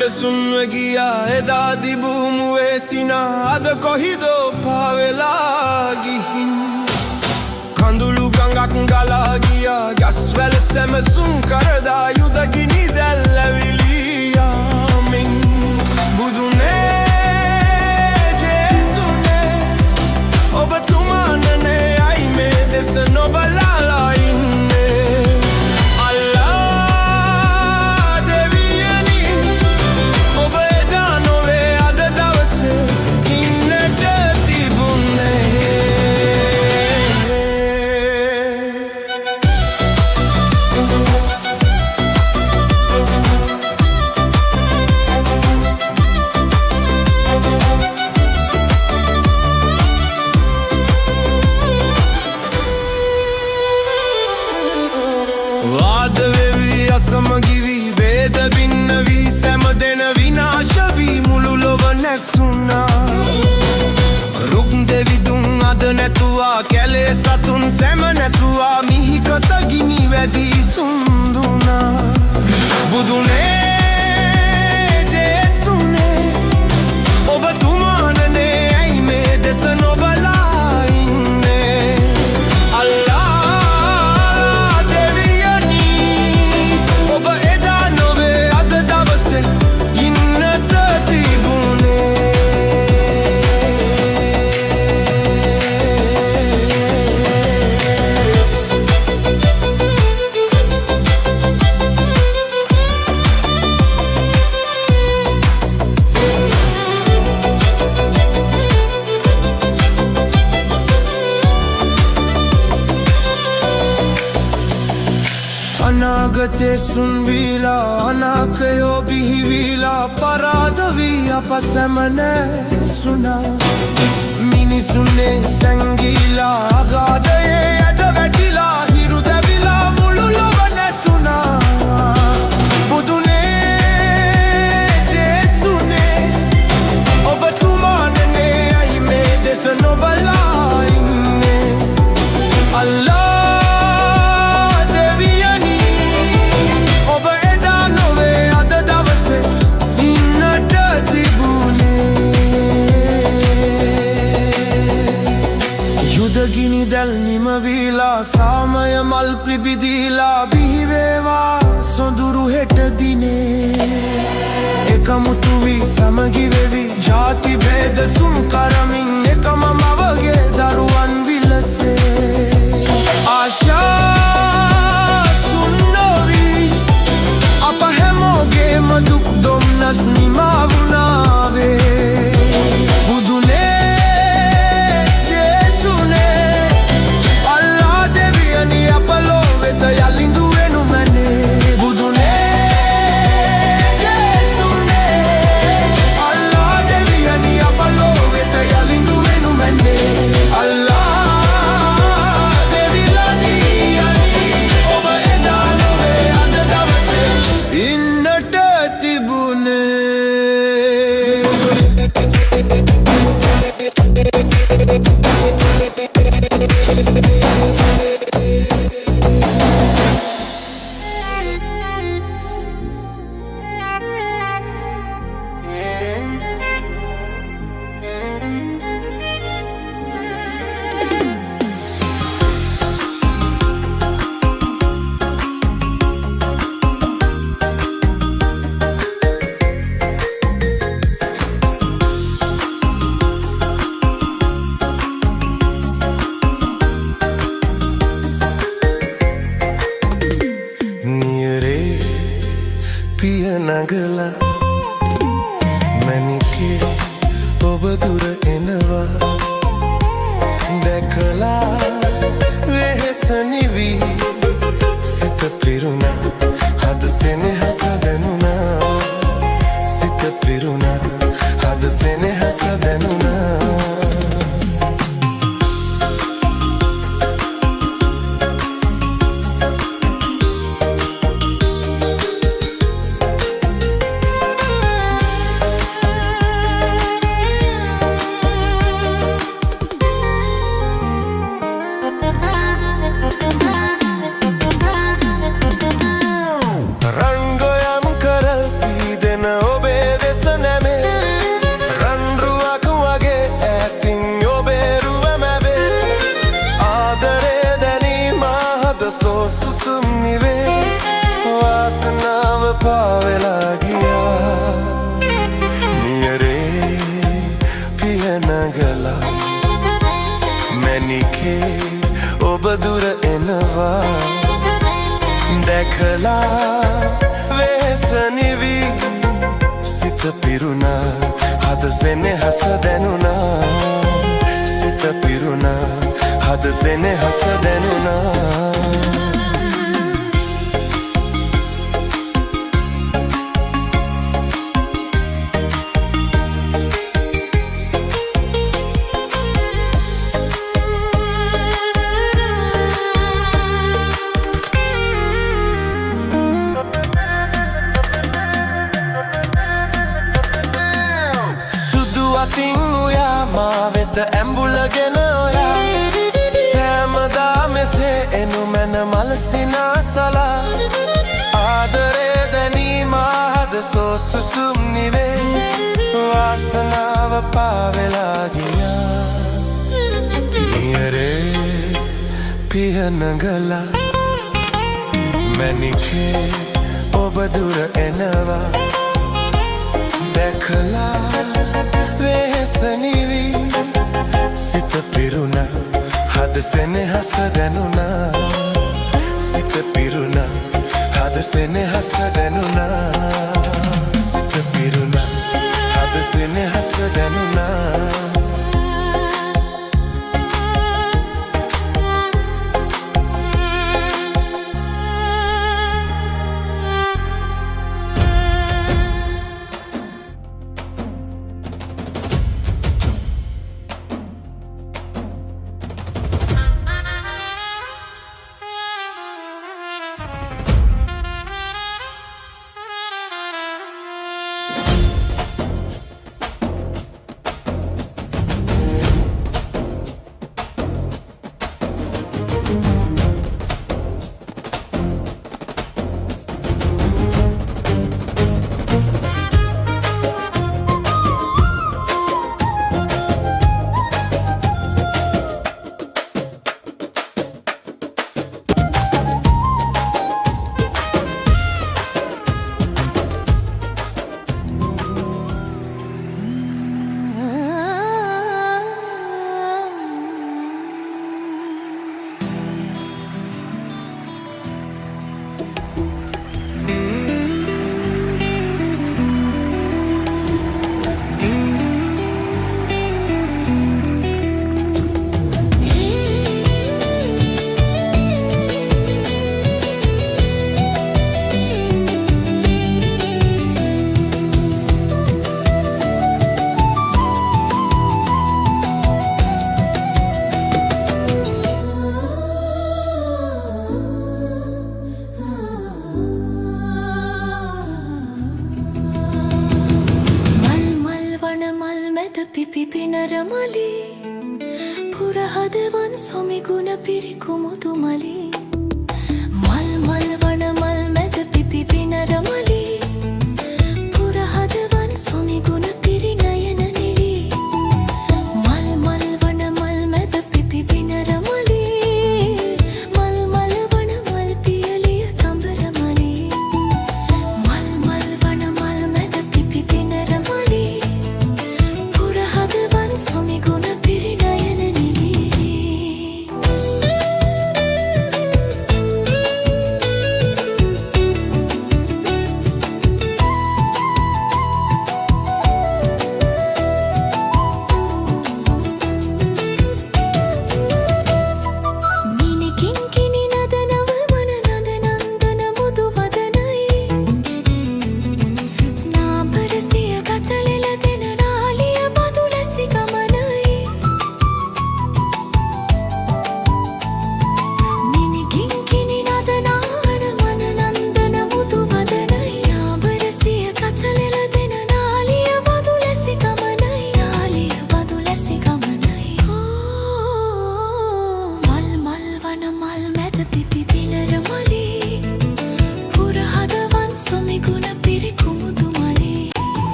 හඬ සුන්ව ගියා එදා දිබුමුවේ සිනා අද කොහිදෝ පාවෙලා ගිහින් කඳුළු ගඟක් ගලා ගියා ගස්වැල සැමසුම් කරදා යුද ගිනි දැල් ඇවිලී යාමින් බුදුනේ ජේසුනේ ඔබතුමානනේ අයි මේ දෙස නොබලාලා ඉන්නේ වාද වෙවි අසමගිවි වේද බින්න වී සැම දෙන විනාශ වී මුළු ලොව නැසුණා රුක් දෙවිදුන් අද නැතුවා කැලේ සතුන් සැම නැසුවා මිහිකත ගිනි වැදී සුන්දුනා බුදුනේ ජේසුනේ ඔබතුමානනේ ඇයි මේ දෙස නොබලා ඉන්නේ අල්ලා අනාගතේ සුන් වීලා අනාකයෝ බිහිවීලා පරාද වී අප සැම නැසුණා මිනිසුනේ සැංගීලා අගාධයේ ඇද වැටිලා හිරු දැවිලා මුළු ලොව නැසුණා බුදුනේ ජේසුනේ ඔබතුමානනේ අයි මේ දෙස නොබලා ඉන්නේ අල්ලා ගිනි දැල් නිමවීලා සාමය මල් පිබිදීලා බිහිවේවා සොඳුරු හෙට දිනේ එකමුතු වී සමගි වෙවි ජාති භේද සුන් කරමින් එකම මවගේ දරුවන් විලසේ ආශා සුන් නොවී අප හැමෝගේම දුක් දුම්නස් නිමා වුණාවේ බුදුනේ නගලා මැනිකේ ඔබ දුර එනවා දැකලා වෙහෙස නිවි සිත පිරුණා හද සෙනෙහස දැනුණා සිත පිරුණා හද සෙනෙහස දැනුණා නගලා මැණිකේ ඔබ දුර එනවා දැකලා වෙහෙස නිවි සිත පිරුණා හද සෙනෙහස දැනුණා සිත පිරුණා හද සෙනෙහස දැනුණා අතින් උයා මා වෙත ඇඹුලගෙන ඔයා සෑමදා මෙසේ එනු මැන මල් සිනාසලා ආදරේ දැනීම හද සෝසුසුම් නිවේ වාසනාව පාවෙලා ගියා නියරේ පිය නගලා මැණිකේ ඔබ දුර එනවා දැකලා වෙහෙස නිවි සිත පිරුණා හද සෙනෙහස දැනුණා සිත පිරුණා හද සෙනෙහස දැනුණා සිත පිරුණා හද සෙනෙහස දැනුණා පිපිනරමලි පුරහදවන් සොමිගුණ පිරිකුමුතු මලි මල් මල් වන මල් මැද පිපිනරමලි